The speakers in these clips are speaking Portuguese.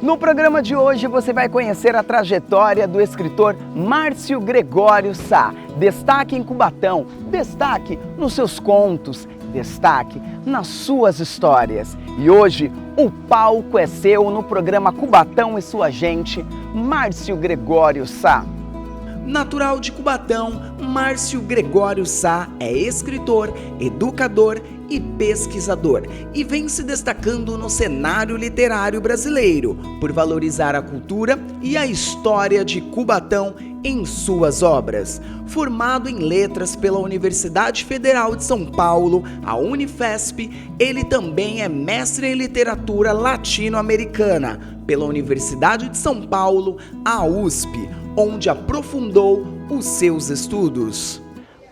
No programa de hoje você vai conhecer a trajetória do escritor Márcio Gregório Sá. Destaque em Cubatão, destaque nos seus contos, destaque nas suas histórias. E hoje o palco é seu no programa Cubatão e Sua Gente, Márcio Gregório Sá. Natural de Cubatão, Márcio Gregório Sá é escritor, educador e pesquisador e vem se destacando no cenário literário brasileiro por valorizar a cultura e a história de Cubatão em suas obras. Formado em letras pela Universidade Federal de São Paulo, a Unifesp, ele também é mestre em literatura latino-americana pela Universidade de São Paulo, a USP, onde aprofundou os seus estudos.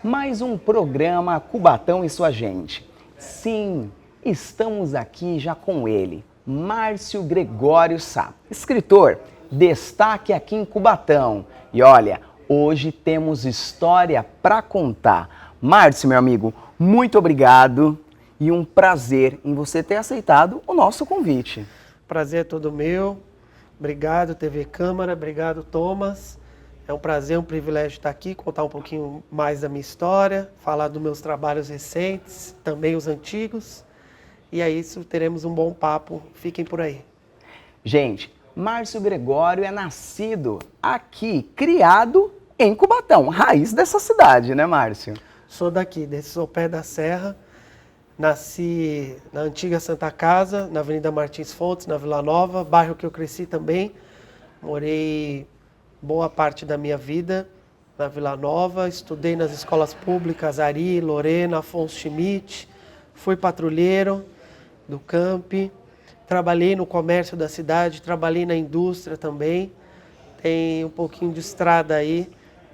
Mais um programa Cubatão e Sua Gente. Sim, estamos aqui já com ele, Márcio Gregório Sá, escritor, destaque aqui em Cubatão. E olha, hoje temos história para contar. Márcio, meu amigo, muito obrigado e um prazer em você ter aceitado o nosso convite. Prazer é todo meu. Obrigado, TV Câmara. Obrigado, Thomas. É um prazer, um privilégio estar aqui, contar um pouquinho mais da minha história, falar dos meus trabalhos recentes, também os antigos. E é isso, teremos um bom papo. Fiquem por aí. Gente, Márcio Gregório é nascido aqui, criado em Cubatão, raiz dessa cidade, né, Márcio? Sou daqui, sou pé da serra. Nasci na antiga Santa Casa, na Avenida Martins Fontes, na Vila Nova, bairro que eu cresci também. Morei boa parte da minha vida na Vila Nova, estudei nas escolas públicas Ari, Lorena, Afonso Schmidt, fui patrulheiro do campi, trabalhei no comércio da cidade, trabalhei na indústria também, tem um pouquinho de estrada aí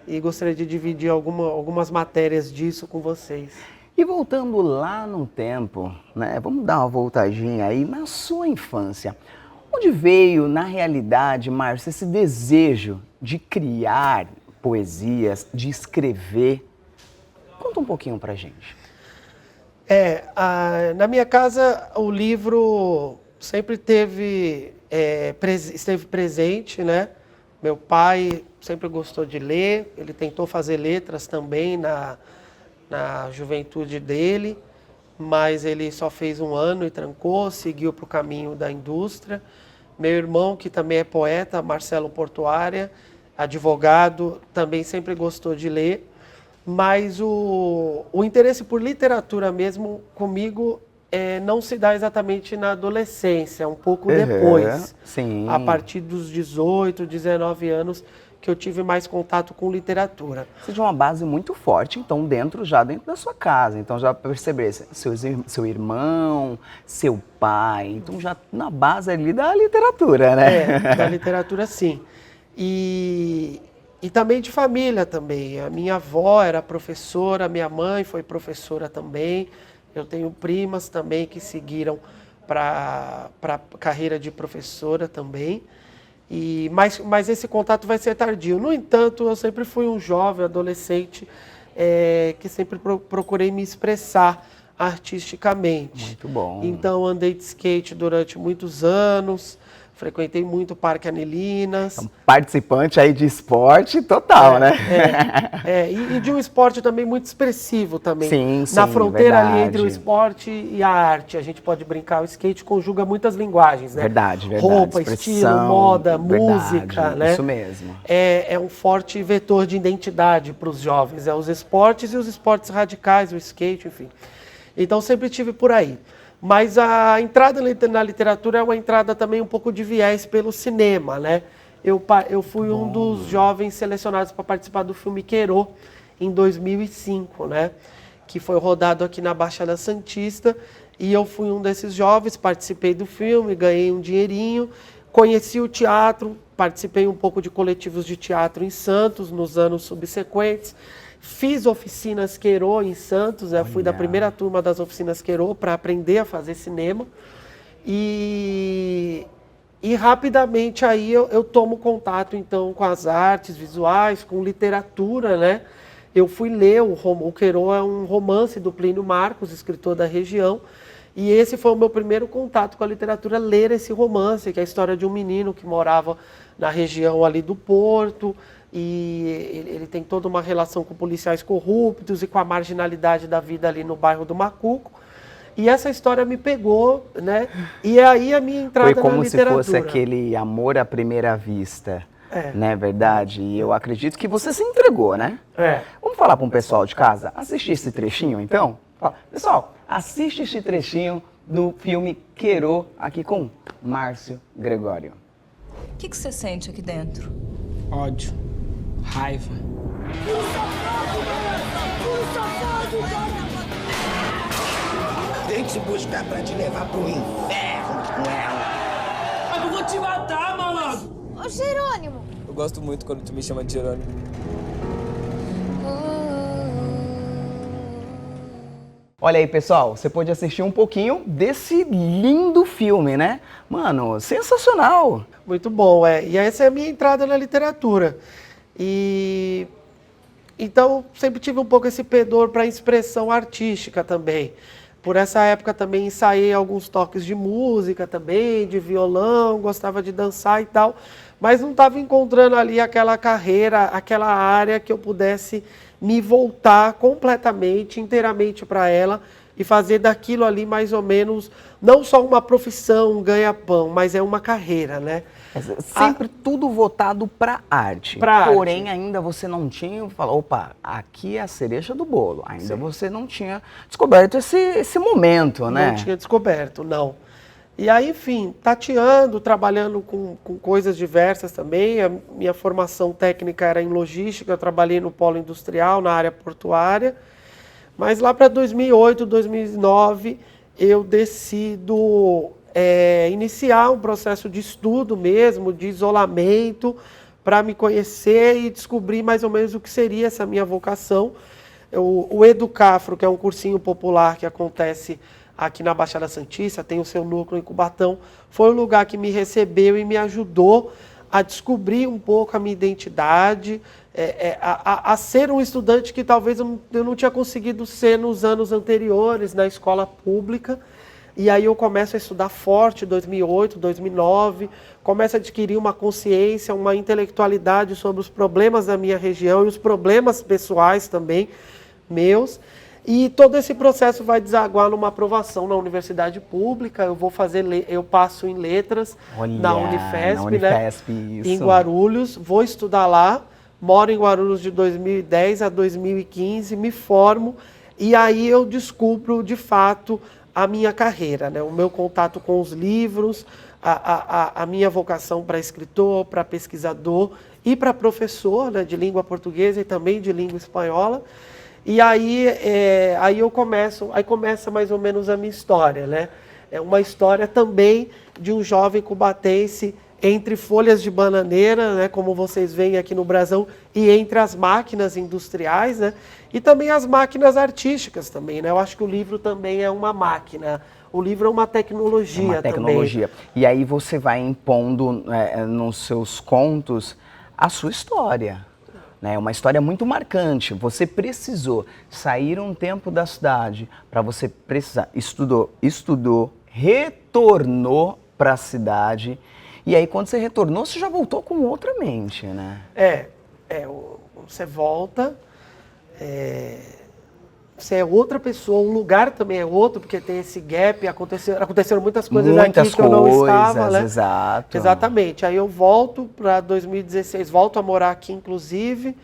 e gostaria de dividir algumas matérias disso com vocês. E voltando lá no tempo, né, vamos dar uma voltadinha aí na sua infância. Onde veio, na realidade, Márcio, esse desejo de criar poesias, de escrever? Conta um pouquinho pra gente. Na minha casa o livro sempre esteve presente, né? Meu pai sempre gostou de ler, ele tentou fazer letras também na juventude dele, mas ele só fez 1 ano e trancou, seguiu para o caminho da indústria. Meu irmão, que também é poeta, Marcelo Portuária, advogado, também sempre gostou de ler, mas o interesse por literatura mesmo comigo não se dá exatamente na adolescência, um pouco depois, sim. A partir dos 18, 19 anos, que eu tive mais contato com literatura. Você tinha uma base muito forte, então, dentro da sua casa. Então, já perceber seu irmão, seu pai. Então, já na base ali da literatura, né? Da literatura, sim. E também de família também. A minha avó era professora, minha mãe foi professora também. Eu tenho primas também que seguiram para a carreira de professora também. Mas esse contato vai ser tardio. No entanto, eu sempre fui um jovem, adolescente, que sempre procurei me expressar artisticamente. Muito bom. Então, andei de skate durante muitos anos, frequentei muito o Parque Anelinas. Um participante aí de esporte total, né? E de um esporte também muito expressivo também. Sim, Na fronteira verdade. ali entre o esporte e a arte. A gente pode brincar, o skate conjuga muitas linguagens, né? Verdade. Roupa, estilo, moda, música, né? Isso mesmo. É um forte vetor de identidade para os jovens. Os esportes e os esportes radicais, o skate, enfim. Então sempre tive por aí. Mas a entrada na literatura é uma entrada também um pouco de viés pelo cinema, né? Eu fui um dos jovens selecionados para participar do filme Querô, em 2005, né? Que foi rodado aqui na Baixada Santista. E eu fui um desses jovens, participei do filme, ganhei um dinheirinho, conheci o teatro, participei um pouco de coletivos de teatro em Santos nos anos subsequentes. Fiz oficinas Querô em Santos, fui da primeira turma das oficinas Querô para aprender a fazer cinema. E rapidamente aí eu tomo contato então com as artes visuais, com literatura, né? Eu fui ler o Querô é um romance do Plínio Marcos, escritor da região, E esse foi o meu primeiro contato com a literatura, ler esse romance, que é a história de um menino que morava na região ali do Porto, e ele tem toda uma relação com policiais corruptos e com a marginalidade da vida ali no bairro do Macuco. E essa história me pegou, né? E é aí a minha entrada na literatura. Foi como se fosse aquele amor à primeira vista, né, verdade? E eu acredito que você se entregou, né? Vamos falar para um pessoal de casa? Assistir esse trechinho, então? Pessoal, assiste esse trechinho do filme Querô, aqui com Márcio Gregório. O que você sente aqui dentro? Ódio, raiva. Tem que te buscar pra te levar pro inferno com ela. Mas eu vou te matar, malandro! Ô, Jerônimo! Eu gosto muito quando tu me chama de Jerônimo. Olha aí, pessoal, você pôde assistir um pouquinho desse lindo filme, né? Mano, sensacional! Muito bom, E essa é a minha entrada na literatura. E então, sempre tive um pouco esse pendor para expressão artística também. Por essa época também ensaiei alguns toques de música também, de violão, gostava de dançar e tal, mas não estava encontrando ali aquela carreira, aquela área que eu pudesse me voltar completamente, inteiramente para ela e fazer daquilo ali mais ou menos, não só uma profissão, um ganha-pão, mas é uma carreira, né? Sempre tudo voltado para arte. Porém, ainda você não tinha falado, opa, aqui é a cereja do bolo. Ainda você não tinha descoberto esse momento, né? Não tinha descoberto, não. E aí, enfim, tateando, trabalhando com coisas diversas também. A minha formação técnica era em logística, eu trabalhei no polo industrial, na área portuária. Mas lá para 2008, 2009, eu decido iniciar um processo de estudo mesmo, de isolamento, para me conhecer e descobrir mais ou menos o que seria essa minha vocação. O Educafro, que é um cursinho popular que acontece aqui na Baixada Santista, tem o seu núcleo em Cubatão, foi o lugar que me recebeu e me ajudou a descobrir um pouco a minha identidade, a ser um estudante que talvez eu não tinha conseguido ser nos anos anteriores, na escola pública. E aí eu começo a estudar forte, 2008, 2009, começo a adquirir uma consciência, uma intelectualidade sobre os problemas da minha região e os problemas pessoais também meus. E todo esse processo vai desaguar numa aprovação na universidade pública. Eu passo em letras na Unifesp, né, em Guarulhos, vou estudar lá, moro em Guarulhos de 2010 a 2015, me formo e aí eu descubro de fato a minha carreira, né? O meu contato com os livros, a minha vocação para escritor, para pesquisador e para professor, né, de língua portuguesa e também de língua espanhola. E aí, aí começa mais ou menos a minha história, né? É uma história também de um jovem cubatense entre folhas de bananeira, né, como vocês veem aqui no brasão, e entre as máquinas industriais, né, e também as máquinas artísticas também, né? Eu acho que o livro também é uma máquina, o livro é uma tecnologia também. Uma tecnologia. E aí você vai impondo nos seus contos a sua história. É uma história muito marcante. Você precisou sair um tempo da cidade para você precisar. Estudou, retornou para a cidade. E aí, quando você retornou, você já voltou com outra mente, né? Você volta, você é outra pessoa, o lugar também é outro, porque tem esse gap, aconteceram muitas coisas aqui que eu não estava, né? Exato. Exatamente. Aí eu volto para 2016, volto a morar aqui, inclusive,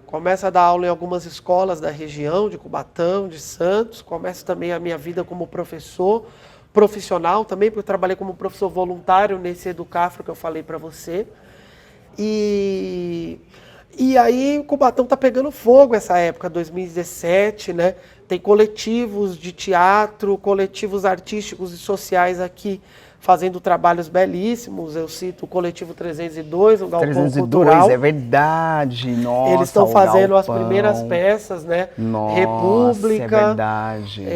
começo a dar aula em algumas escolas da região, de Cubatão, de Santos, começo também a minha vida como professor, profissional também, porque eu trabalhei como professor voluntário nesse Educafro que eu falei para você. E aí o Cubatão tá pegando fogo essa época, 2017, né? Tem coletivos de teatro, coletivos artísticos e sociais aqui fazendo trabalhos belíssimos. Eu cito o Coletivo 302, um galpão 302, cultural. É verdade, nossa. Eles estão fazendo as primeiras peças, né? Nossa, República. É verdade.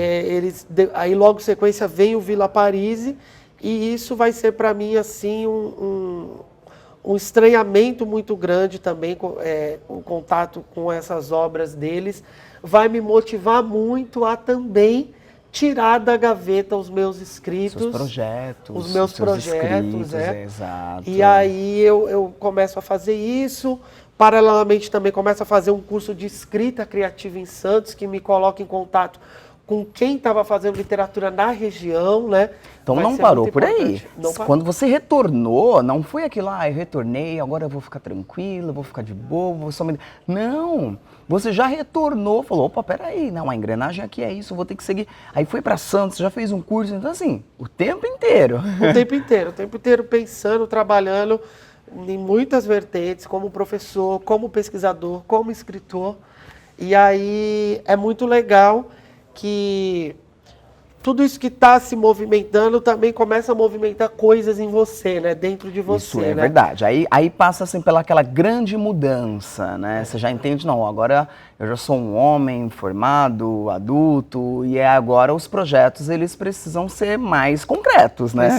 Aí logo em sequência vem o Vila Paris e isso vai ser para mim assim um estranhamento muito grande também, o contato com essas obras deles vai me motivar muito a também tirar da gaveta os meus escritos. Seus projetos. Os meus seus projetos, escritos, exato. E E aí eu começo a fazer isso. Paralelamente também começo a fazer um curso de escrita criativa em Santos, que me coloca em contato com quem estava fazendo literatura na região, né? Então Vai não ser parou muito por aí. importante. Não parou. Quando você retornou, não foi aquilo, eu retornei, agora eu vou ficar tranquilo, vou ficar de boa, vou só me... Não, você já retornou, falou, opa, peraí, não, a engrenagem aqui é isso, eu vou ter que seguir. Aí foi para Santos, já fez um curso, então assim, o tempo inteiro. O tempo inteiro pensando, trabalhando em muitas vertentes, como professor, como pesquisador, como escritor. E aí é muito legal que tudo isso que está se movimentando também começa a movimentar coisas em você, né? Dentro de você, Isso é né? verdade. Aí passa assim pela aquela grande mudança, né? Você já entende, não, agora eu já sou um homem formado, adulto, e agora os projetos, eles precisam ser mais concretos, né?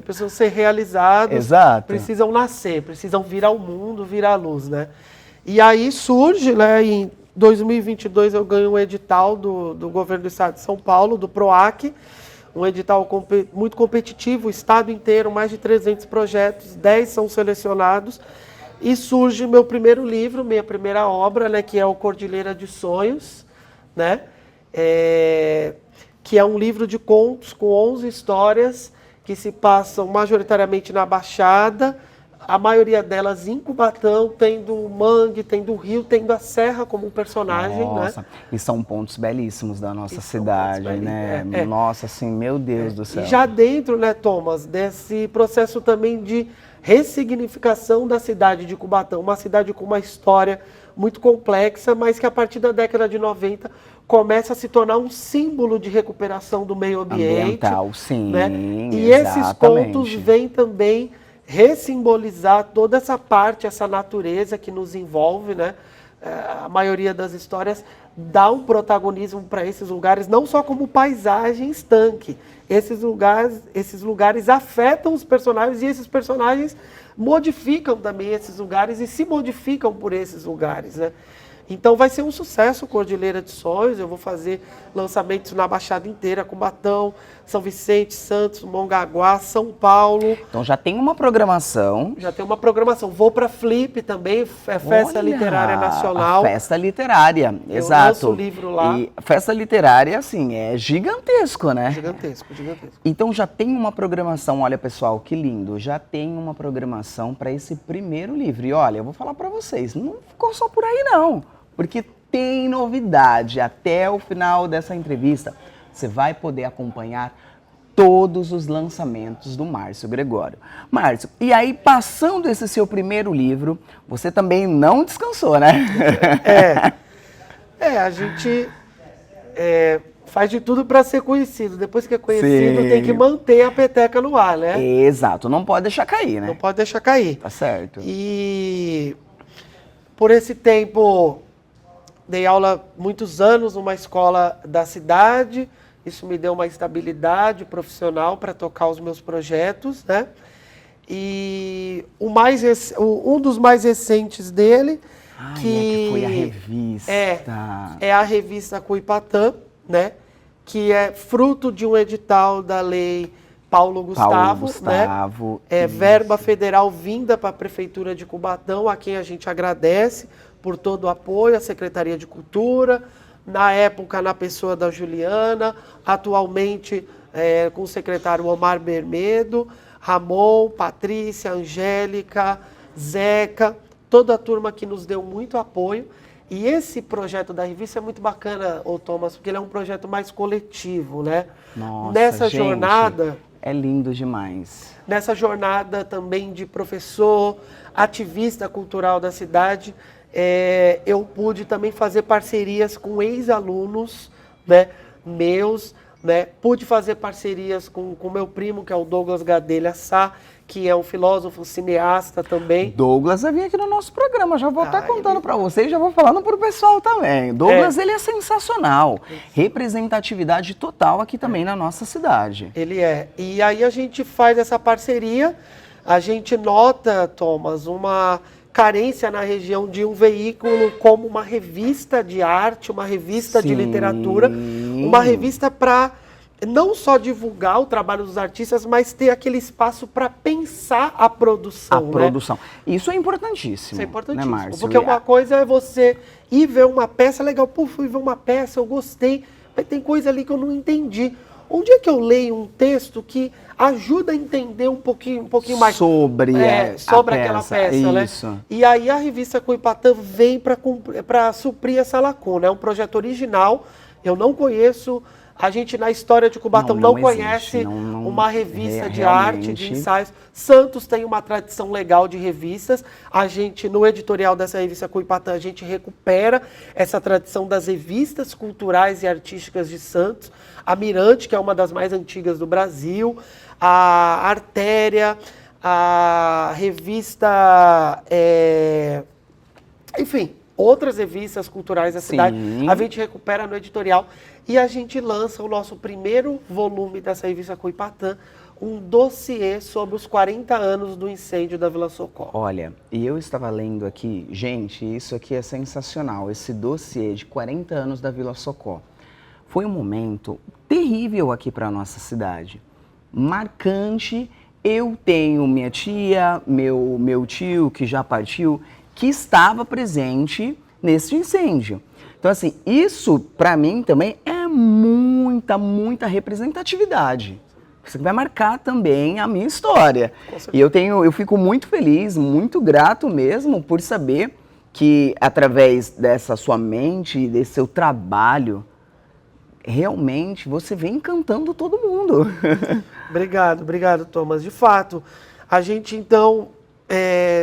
Precisam ser realizados, Exato. precisam nascer, precisam vir ao mundo, vir à luz, né? E aí surge, né, em 2022 eu ganho um edital do governo do estado de São Paulo, do PROAC, um edital muito competitivo, o estado inteiro, mais de 300 projetos, 10 são selecionados, e surge meu primeiro livro, minha primeira obra, né, que é o Cordilheira de Sonhos, né, que é um livro de contos com 11 histórias que se passam majoritariamente na Baixada, a maioria delas em Cubatão, tem do mangue, tem do rio, tem da serra como personagem, Nossa, né? e são pontos belíssimos da nossa E são cidade, pontos né? belíssimos, Nossa, assim, meu Deus do céu. E já dentro, né, Thomas, desse processo também de ressignificação da cidade de Cubatão, uma cidade com uma história muito complexa, mas que a partir da década de 90 começa a se tornar um símbolo de recuperação do meio ambiente. Ambiental, sim, né? E esses contos vêm também ressimbolizar toda essa parte, essa natureza que nos envolve, né? A maioria das histórias dá um protagonismo para esses lugares, não só como paisagem estanque. Esses lugares afetam os personagens e esses personagens modificam também esses lugares e se modificam por esses lugares, né? Então vai ser um sucesso Cordilheira de Sonhos, eu vou fazer lançamentos na Baixada inteira, Cubatão, São Vicente, Santos, Mongaguá, São Paulo. Então já tem uma programação. Já tem uma programação. Vou para Flip também, Festa Olha, Literária Nacional. A Festa Literária, Eu exato. lanço o livro lá. E Festa Literária, assim, é gigantesco, né? Gigantesco, gigantesco. Então já tem uma programação, olha pessoal, que lindo, já tem uma programação para esse primeiro livro. E olha, eu vou falar para vocês, não ficou só por aí não, porque tem novidade. Até o final dessa entrevista, você vai poder acompanhar todos os lançamentos do Márcio Gregório. Márcio, e aí passando esse seu primeiro livro, você também não descansou, né? A gente faz de tudo para ser conhecido. Depois que é conhecido, Sim. tem que manter a peteca no ar, né? Exato, não pode deixar cair, né? Não pode deixar cair. Tá certo. E por esse tempo, dei aula muitos anos numa escola da cidade. Isso me deu uma estabilidade profissional para tocar os meus projetos, né? E um dos mais recentes dele, que foi a revista. É a revista Cuipatã, né? Que é fruto de um edital da lei Paulo Gustavo, né? É verba federal vinda para a Prefeitura de Cubatão, a quem a gente agradece por todo o apoio, a Secretaria de Cultura, na época na pessoa da Juliana, atualmente com o secretário Omar Bermedo, Ramon, Patrícia, Angélica, Zeca, toda a turma que nos deu muito apoio. E esse projeto da revista é muito bacana, Thomas, porque ele é um projeto mais coletivo, né? Nossa, nessa gente, jornada, é lindo demais. Nessa jornada também de professor, ativista cultural da cidade, eu pude também fazer parcerias com ex-alunos, né, meus, né? Pude fazer parcerias com meu primo, que é o Douglas Gadelha Sá, que é um filósofo cineasta também. Douglas vai vir aqui no nosso programa, já vou estar contando para vocês, já vou falando para o pessoal também. Douglas, ele é sensacional, representatividade total aqui também na nossa cidade. Ele é. E aí a gente faz essa parceria, a gente nota, Thomas, uma carência na região de um veículo como uma revista de arte, uma revista de literatura, uma revista para não só divulgar o trabalho dos artistas, mas ter aquele espaço para pensar a produção. A produção. Isso é importantíssimo. Isso é importantíssimo. Né, Márcio? Porque uma coisa é você ir ver uma peça, legal, pô, fui ver uma peça, eu gostei, mas tem coisa ali que eu não entendi. Onde é que eu leio um texto que ajuda a entender um pouquinho mais sobre aquela peça, isso. né? E aí a revista Coipatã vem para suprir essa lacuna. É um projeto original, eu não conheço. A gente, na história de Cubatão, não conhece uma revista de arte, de ensaios. Santos tem uma tradição legal de revistas. A gente, no editorial dessa revista Coipatã, a gente recupera essa tradição das revistas culturais e artísticas de Santos. A Mirante, que é uma das mais antigas do Brasil. A Artéria, a revista... enfim, outras revistas culturais da cidade. A gente recupera no editorial. E a gente lança o nosso primeiro volume dessa revista Coipatã, um dossiê sobre os 40 anos do incêndio da Vila Socorro. Olha, e eu estava lendo aqui, gente, isso aqui é sensacional, esse dossiê de 40 anos da Vila Socorro. Foi um momento terrível aqui para a nossa cidade, marcante. Eu tenho minha tia, meu tio, que já partiu, que estava presente nesse incêndio. Então, assim, isso para mim também é muita representatividade. Isso vai marcar também a minha história. E eu fico muito feliz, muito grato mesmo por saber que através dessa sua mente, desse seu trabalho, realmente você vem encantando todo mundo. Obrigado, Thomas. De fato, a gente então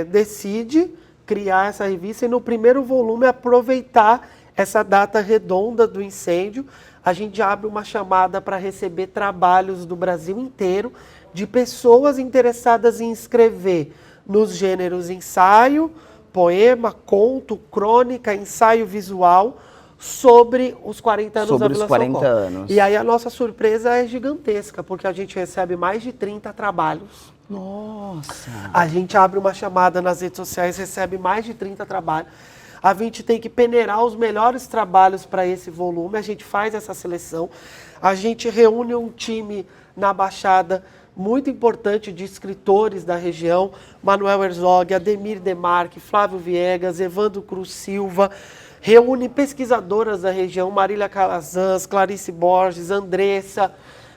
decide criar essa revista e no primeiro volume aproveitar essa data redonda do incêndio. A gente abre uma chamada para receber trabalhos do Brasil inteiro de pessoas interessadas em escrever nos gêneros ensaio, poema, conto, crônica, ensaio visual sobre os 40 anos da Vila Socorro. Sobre os 40 anos. E aí a nossa surpresa é gigantesca, porque a gente recebe mais de 30 trabalhos. Nossa! A gente abre uma chamada nas redes sociais, recebe mais de 30 trabalhos. A gente tem que peneirar os melhores trabalhos para esse volume, a gente faz essa seleção, a gente reúne um time na Baixada muito importante de escritores da região, Manuel Herzog, Ademir Demarque, Flávio Viegas, Evandro Cruz Silva, reúne pesquisadoras da região, Marília Calazans, Clarice Borges, Andressa,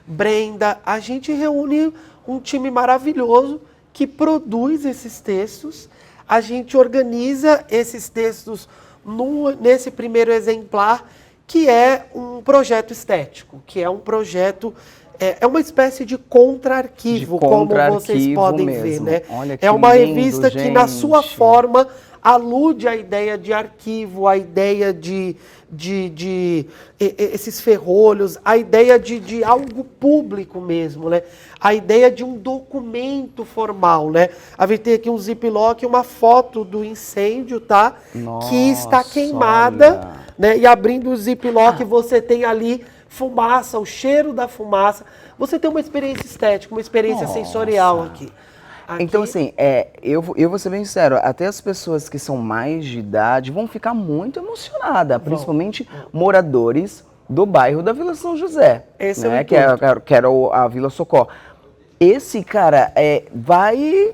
Brenda. A gente reúne um time maravilhoso que produz esses textos. A gente organiza esses textos nesse primeiro exemplar, que é um projeto estético, que é um projeto, é uma espécie de contra-arquivo, como vocês podem ver, né? Olha que é uma lindo, revista gente, que, na sua forma, alude à ideia de arquivo, à ideia de esses ferrolhos, a ideia de algo público mesmo, né? A ideia de um documento formal, né? A gente tem aqui um ziplock, uma foto do incêndio, tá? Nossa, que está queimada, olha. né? E abrindo o ziplock, você tem ali fumaça, o cheiro da fumaça. Você tem uma experiência estética, uma experiência sensorial aqui. Então, assim, eu vou ser bem sincero, até as pessoas que são mais de idade vão ficar muito emocionadas, principalmente moradores do bairro da Vila São José, Esse né, é o que era a Vila Socorro. Esse, cara, vai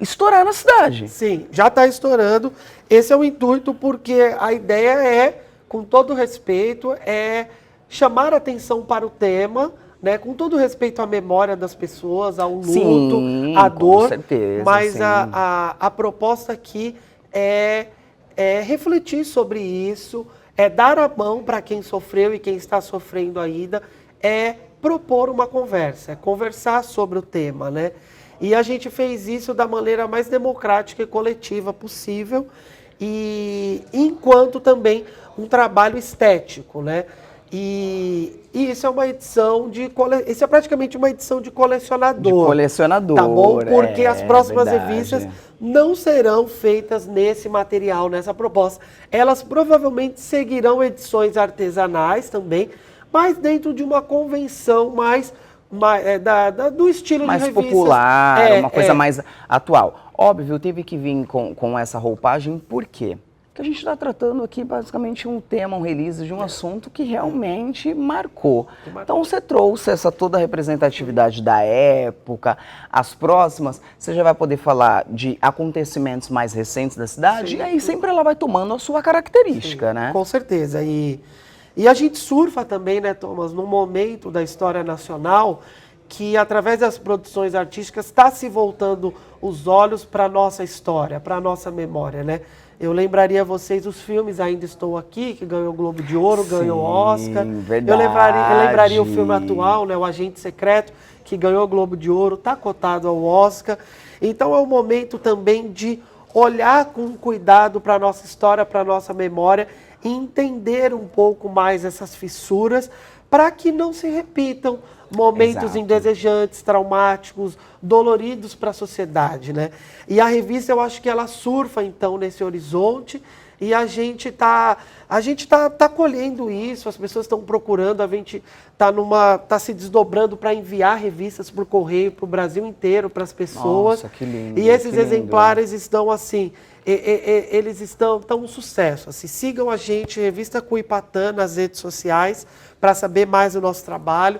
estourar na cidade. Sim, já está estourando. Esse é o intuito, porque a ideia é, com todo respeito, chamar atenção para o tema, né, com todo respeito à memória das pessoas, ao luto, Sim, à dor, com certeza, mas sim. a proposta aqui é refletir sobre isso, é dar a mão para quem sofreu e quem está sofrendo ainda, é propor uma conversa, é conversar sobre o tema, né? E a gente fez isso da maneira mais democrática e coletiva possível, e enquanto também um trabalho estético, né? E isso é uma edição isso é praticamente uma edição de colecionador. De colecionador, tá bom? Porque as próximas verdade. revistas não serão feitas nesse material, nessa proposta. Elas provavelmente seguirão edições artesanais também, mas dentro de uma convenção mais do estilo Mais de revistas. popular, uma coisa mais atual. Óbvio, teve que vir com essa roupagem, por quê? que a gente está tratando aqui basicamente um tema, um release de um assunto que realmente marcou. Então você trouxe essa toda a representatividade da época, as próximas, você já vai poder falar de acontecimentos mais recentes da cidade, e aí sempre ela vai tomando a sua característica, né? Com certeza. E a gente surfa também, né, Thomas, num momento da história nacional que, através das produções artísticas, está se voltando os olhos para a nossa história, para a nossa memória, né? Eu lembraria a vocês os filmes Ainda Estou Aqui, que ganhou o Globo de Ouro, ganhou o Oscar. Verdade. Eu lembraria o filme atual, né, O Agente Secreto, que ganhou o Globo de Ouro, está cotado ao Oscar. Então é um momento também de olhar com cuidado para a nossa história, para a nossa memória, e entender um pouco mais essas fissuras para que não se repitam momentos Exato. indesejantes, traumáticos, doloridos para a sociedade, né? E a revista, eu acho que ela surfa, então, nesse horizonte, e a gente tá colhendo isso, as pessoas estão procurando, a gente tá se desdobrando para enviar revistas por correio para o Brasil inteiro, para as pessoas. Nossa, que lindo, e esses que lindo. exemplares estão assim, eles estão um sucesso. Assim, sigam a gente, Revista Cuipatã, nas redes sociais, para saber mais do nosso trabalho,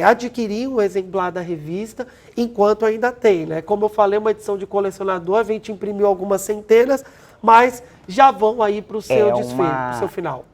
adquirir um exemplar da revista, enquanto ainda tem, né? Como eu falei, uma edição de colecionador, a gente imprimiu algumas centenas, mas já vão aí para o seu desfile, para o seu final.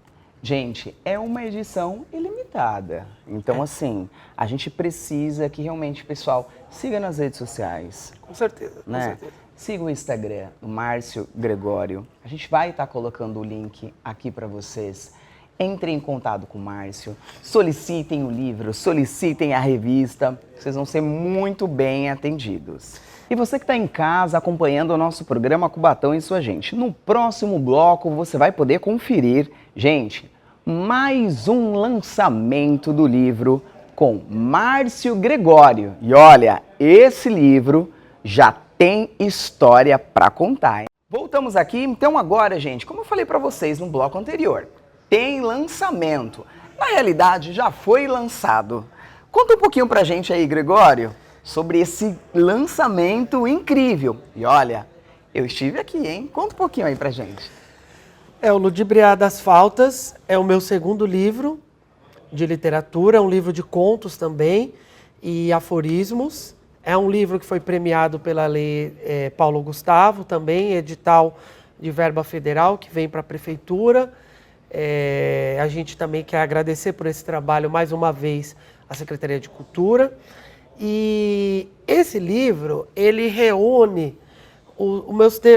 Gente, é uma edição ilimitada. Então, assim, a gente precisa que realmente, pessoal, siga nas redes sociais. Com certeza, Né? com certeza. Siga o Instagram, o Márcio Gregório. A gente vai estar colocando o link aqui para vocês. Entrem em contato com o Márcio, solicitem o livro, solicitem a revista. Vocês vão ser muito bem atendidos. E você que está em casa acompanhando o nosso programa Cubatão e Sua Gente, no próximo bloco você vai poder conferir, gente, mais um lançamento do livro com Márcio Gregório. E olha, esse livro já tem história para contar, hein? Voltamos aqui, então agora, gente, como eu falei para vocês no bloco anterior, tem lançamento. Na realidade, já foi lançado. Conta um pouquinho pra gente aí, Gregório, sobre esse lançamento incrível. E olha, eu estive aqui, hein? Conta um pouquinho aí pra gente. O Ludibriar das Faltas é o meu segundo livro de literatura, é um livro de contos também e aforismos. É um livro que foi premiado pela Lei Paulo Gustavo, também edital de verba federal que vem para a prefeitura. A gente também quer agradecer por esse trabalho mais uma vez à Secretaria de Cultura. E esse livro, ele reúne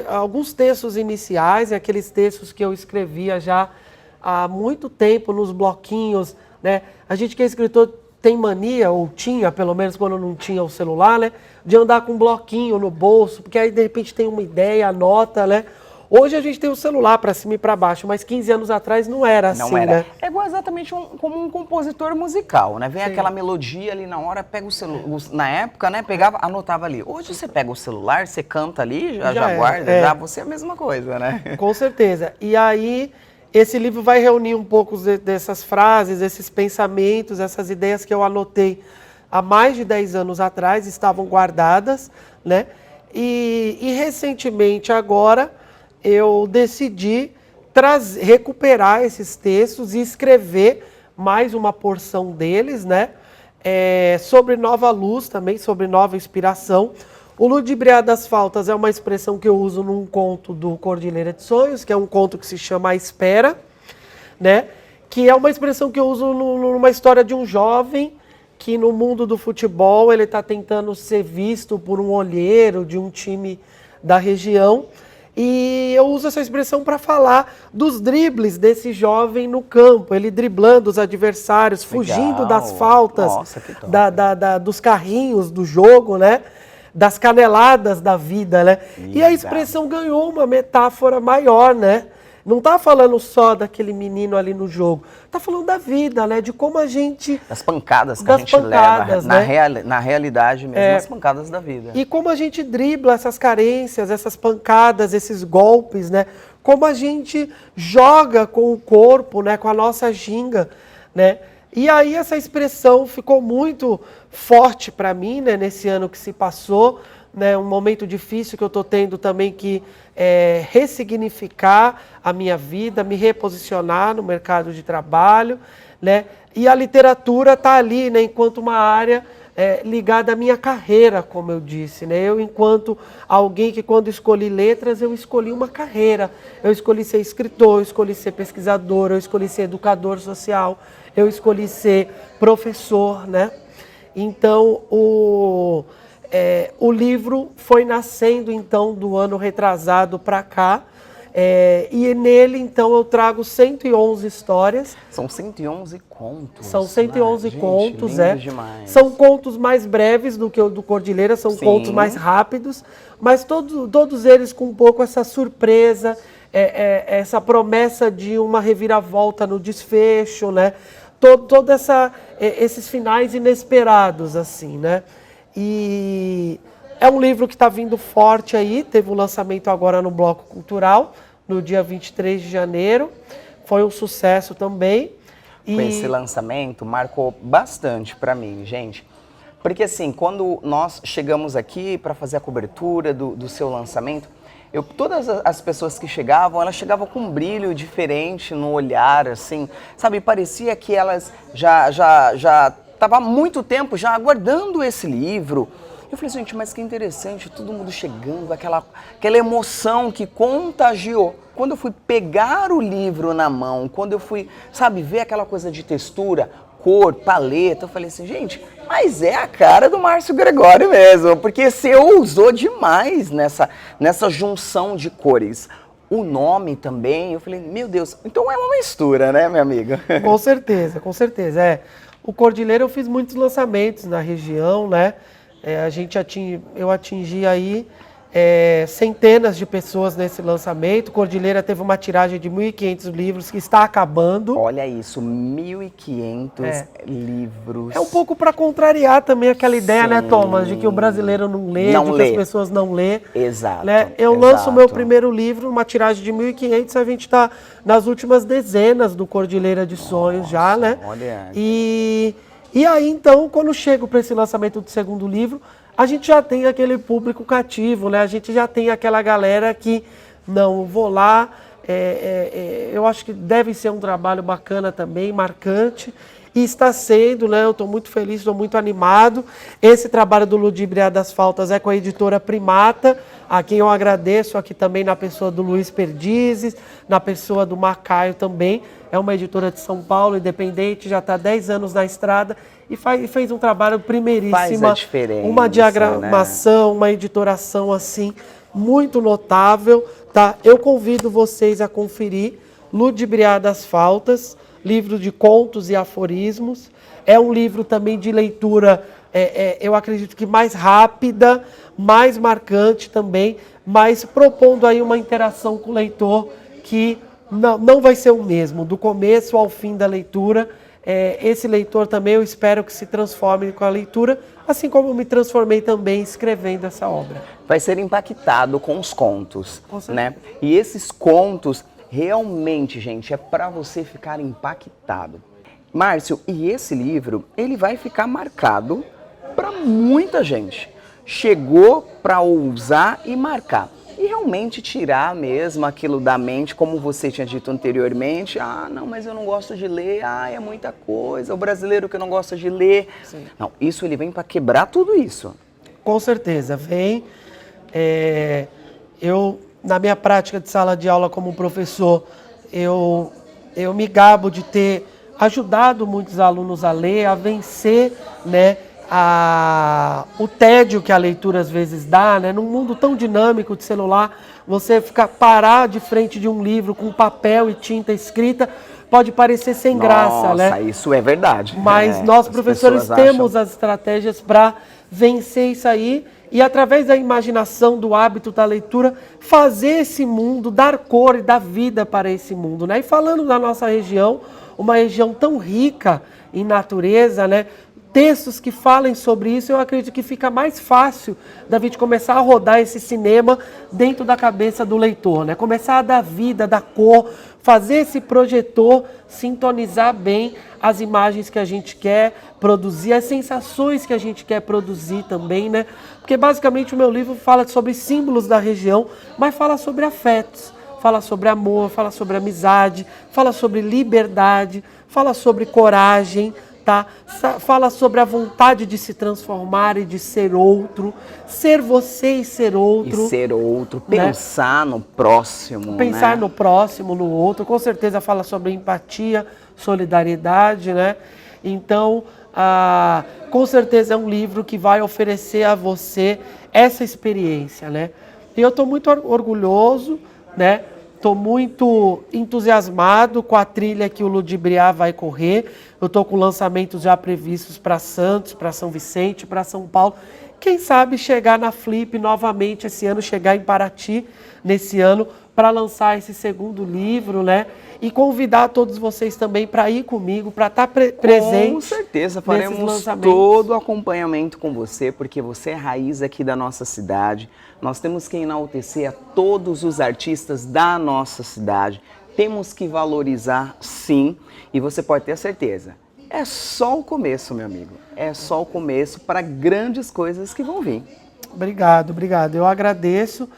alguns textos iniciais, aqueles textos que eu escrevia já há muito tempo nos bloquinhos, né? A gente que é escritor tem mania, ou tinha, pelo menos quando não tinha o celular, né? De andar com um bloquinho no bolso, porque aí de repente tem uma ideia, anota, né? Hoje a gente tem o celular para cima e para baixo, mas 15 anos atrás não era assim, né? É igual exatamente como um compositor musical, né? Vem aquela melodia ali na hora, pega o celular, na época, né? Pegava, anotava ali. Hoje você pega o celular, você canta ali, já guarda, já você é a mesma coisa, né? Com certeza. E aí, esse livro vai reunir um pouco dessas frases, esses pensamentos, essas ideias que eu anotei há mais de 10 anos atrás, estavam guardadas, né? E recentemente agora eu decidi recuperar esses textos e escrever mais uma porção deles, né? Sobre nova luz também, sobre nova inspiração. O Ludibriar das Faltas é uma expressão que eu uso num conto do Cordilheira de Sonhos, que é um conto que se chama A Espera, né? Que é uma expressão que eu uso numa história de um jovem que no mundo do futebol ele está tentando ser visto por um olheiro de um time da região. E eu uso essa expressão para falar dos dribles desse jovem no campo, ele driblando os adversários, fugindo das faltas. Nossa, que top. Dos carrinhos do jogo, né? Das caneladas da vida, né? E a expressão ganhou uma metáfora maior, né? Não tá falando só daquele menino ali no jogo, tá falando da vida, né? De como a gente... Das pancadas que a gente leva, né? Na realidade mesmo, as pancadas da vida. E como a gente dribla essas carências, essas pancadas, esses golpes, né? Como a gente joga com o corpo, né? Com a nossa ginga, né? E aí essa expressão ficou muito forte para mim, né? Nesse ano que se passou, né, um momento difícil que eu estou tendo também que ressignificar a minha vida, me reposicionar no mercado de trabalho, né? E a literatura está ali, né, enquanto uma área ligada à minha carreira, como eu disse, né? Eu, enquanto alguém que, quando escolhi letras, eu escolhi uma carreira. Eu escolhi ser escritor, eu escolhi ser pesquisador, eu escolhi ser educador social, eu escolhi ser professor, né? Então, o livro foi nascendo, então, do ano retrasado para cá, e nele, então, eu trago 111 histórias. São 111 contos. São 111 contos, demais. São contos mais breves do que o do Cordilheira, são Sim. contos mais rápidos, mas todos eles com um pouco essa surpresa, essa promessa de uma reviravolta no desfecho, né? Todo esses finais inesperados, assim, né? E é um livro que está vindo forte aí, teve um lançamento agora no Bloco Cultural, no dia 23 de janeiro, foi um sucesso também. Esse lançamento marcou bastante para mim, gente, porque assim, quando nós chegamos aqui para fazer a cobertura do seu lançamento, todas as pessoas que chegavam, elas chegavam com um brilho diferente no olhar, assim, sabe, parecia que elas já estavam há muito tempo já aguardando esse livro. Eu falei, gente, mas que interessante, todo mundo chegando, aquela emoção que contagiou. Quando eu fui pegar o livro na mão, quando eu fui, sabe, ver aquela coisa de textura, cor, paleta, eu falei assim, gente, mas é a cara do Márcio Gregório mesmo, porque você ousou demais nessa junção de cores. O nome também, eu falei, meu Deus, então é uma mistura, né, minha amiga? Com certeza, com certeza. O Cordilheira eu fiz muitos lançamentos na região, né? Eu atingi aí centenas de pessoas nesse lançamento. Cordilheira teve uma tiragem de 1.500 livros que está acabando. Olha isso, 1.500 livros. É um pouco para contrariar também aquela ideia, Sim. né, Thomas, de que o brasileiro não lê, que as pessoas não lê. Exato. Né? Eu lanço o meu primeiro livro, uma tiragem de 1.500, a gente está nas últimas dezenas do Cordilheira de Sonhos já, né? Olha. E aí, então, quando chego para esse lançamento do segundo livro, a gente já tem aquele público cativo, né? A gente já tem aquela galera que, não, vou lá, eu acho que deve ser um trabalho bacana também, marcante, e está sendo, né? Eu estou muito feliz, estou muito animado. Esse trabalho do Ludibriar das Faltas é com a editora Primata, a quem eu agradeço aqui também na pessoa do Luiz Perdizes, na pessoa do Macaio também. É uma editora de São Paulo, independente, já está há 10 anos na estrada e fez um trabalho primeiríssimo. Faz a diferença, uma diagramação, né? Uma editoração assim, muito notável. Tá? Eu convido vocês a conferir Ludibriar das Faltas, livro de contos e aforismos. É um livro também de leitura, eu acredito que mais rápida, mais marcante também, mas propondo aí uma interação com o leitor que não vai ser o mesmo, do começo ao fim da leitura. Esse leitor também eu espero que se transforme com a leitura, assim como eu me transformei também escrevendo essa obra. Vai ser impactado com os contos, né? E esses contos, realmente, gente, é para você ficar impactado. Márcio, e esse livro, ele vai ficar marcado para muita gente. Chegou para ousar e marcar. E realmente tirar mesmo aquilo da mente, como você tinha dito anteriormente. Ah, não, mas eu não gosto de ler. Ah, é muita coisa. O brasileiro que não gosta de ler. Sim. Não, isso ele vem para quebrar tudo isso. Com certeza, vem. Eu, na minha prática de sala de aula como professor, eu me gabo de ter ajudado muitos alunos a ler, a vencer, né, o tédio que a leitura às vezes dá, né? Num mundo tão dinâmico de celular, você parar de frente de um livro com papel e tinta escrita pode parecer sem graça, né? Nossa, isso é verdade. Mas nós, professores, temos as estratégias para vencer isso aí e, através da imaginação, do hábito da leitura, fazer esse mundo, dar cor e dar vida para esse mundo, né? E falando da nossa região, uma região tão rica em natureza, né? textos que falem sobre isso, eu acredito que fica mais fácil da gente começar a rodar esse cinema dentro da cabeça do leitor, né? Começar a dar vida, dar cor, fazer esse projetor sintonizar bem as imagens que a gente quer produzir, as sensações que a gente quer produzir também, né? Porque basicamente o meu livro fala sobre símbolos da região, mas fala sobre afetos, fala sobre amor, fala sobre amizade, fala sobre liberdade, fala sobre coragem, tá? Fala sobre a vontade de se transformar e de ser outro, ser você e ser outro. E ser outro, né? pensar no próximo. Pensar né? no próximo, no outro. Com certeza fala sobre empatia, solidariedade, né? Então, com certeza é um livro que vai oferecer a você essa experiência, né? E eu estou muito orgulhoso, né? Estou muito entusiasmado com a trilha que o Ludibriar vai correr. Eu estou com lançamentos já previstos para Santos, para São Vicente, para São Paulo. Quem sabe chegar na Flip novamente esse ano, chegar em Paraty nesse ano para lançar esse segundo livro, né? E convidar todos vocês também para ir comigo, para estar presente. Com certeza, faremos todo o acompanhamento com você, porque você é raiz aqui da nossa cidade. Nós temos que enaltecer a todos os artistas da nossa cidade. Temos que valorizar, sim, e você pode ter certeza. É só o começo, meu amigo. É só o começo para grandes coisas que vão vir. Obrigado, obrigado. Eu agradeço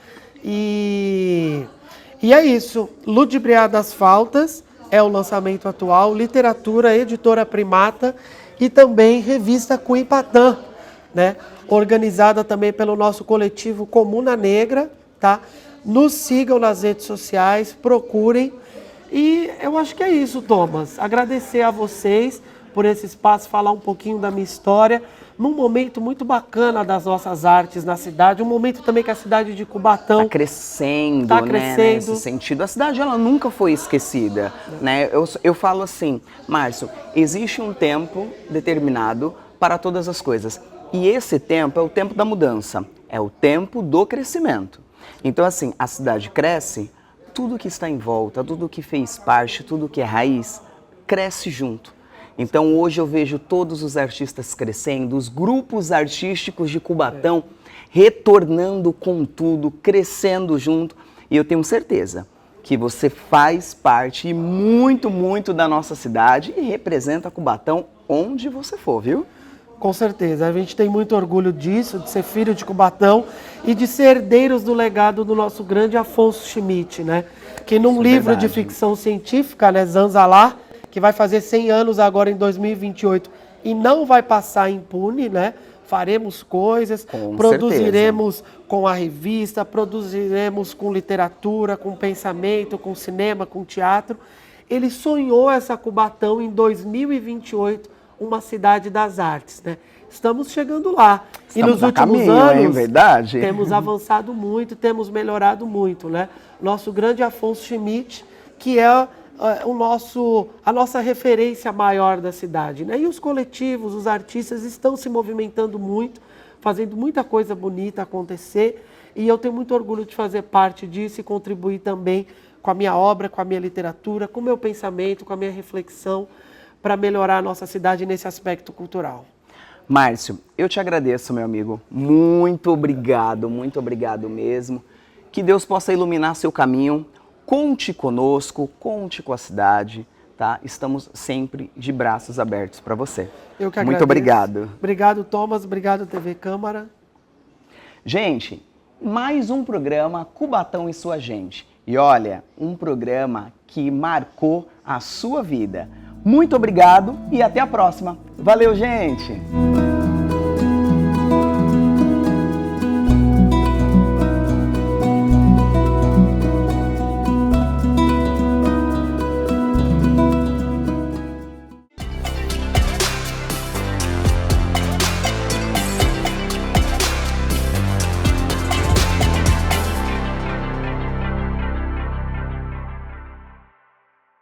e é isso. Ludibriar das Faltas é o lançamento atual. Literatura, Editora Primata e também Revista Cuipatã, né? Organizada também pelo nosso coletivo Comuna Negra, tá? Nos sigam nas redes sociais, procurem. E eu acho que é isso, Thomas. Agradecer a vocês por esse espaço, falar um pouquinho da minha história, num momento muito bacana das nossas artes na cidade, um momento também que a cidade de Cubatão está crescendo, tá né, nesse sentido. A cidade, ela nunca foi esquecida, né? Eu falo assim, Márcio, existe um tempo determinado para todas as coisas. E esse tempo é o tempo da mudança, é o tempo do crescimento. Então, assim, a cidade cresce, tudo que está em volta, tudo que fez parte, tudo que é raiz, cresce junto. Então hoje eu vejo todos os artistas crescendo, os grupos artísticos de Cubatão retornando com tudo, crescendo junto. E eu tenho certeza que você faz parte e muito, muito da nossa cidade e representa Cubatão onde você for, viu? Com certeza, a gente tem muito orgulho disso, de ser filho de Cubatão e de ser herdeiros do legado do nosso grande Afonso Schmidt, né? Que num livro de ficção científica, né, Zanzalar, que vai fazer 100 anos agora em 2028 e não vai passar impune, né? Faremos coisas, produziremos com a revista, produziremos com literatura, com pensamento, com cinema, com teatro. Ele sonhou essa Cubatão em 2028, uma cidade das artes, né? Estamos chegando lá. E nos últimos anos, verdade? Temos avançado muito, temos melhorado muito, né? Nosso grande Afonso Schmidt, que é a nossa referência maior da cidade, né? E os coletivos, os artistas estão se movimentando muito, fazendo muita coisa bonita acontecer, e eu tenho muito orgulho de fazer parte disso e contribuir também com a minha obra, com a minha literatura, com o meu pensamento, com a minha reflexão, para melhorar a nossa cidade nesse aspecto cultural. Márcio, eu te agradeço, meu amigo. Muito obrigado mesmo. Que Deus possa iluminar seu caminho. Conte conosco, conte com a cidade, tá? Estamos sempre de braços abertos para você. Eu que agradeço. Muito obrigado. Obrigado, Thomas. Obrigado, TV Câmara. Gente, mais um programa Cubatão e Sua Gente. E olha, um programa que marcou a sua vida. Muito obrigado e até a próxima. Valeu, gente!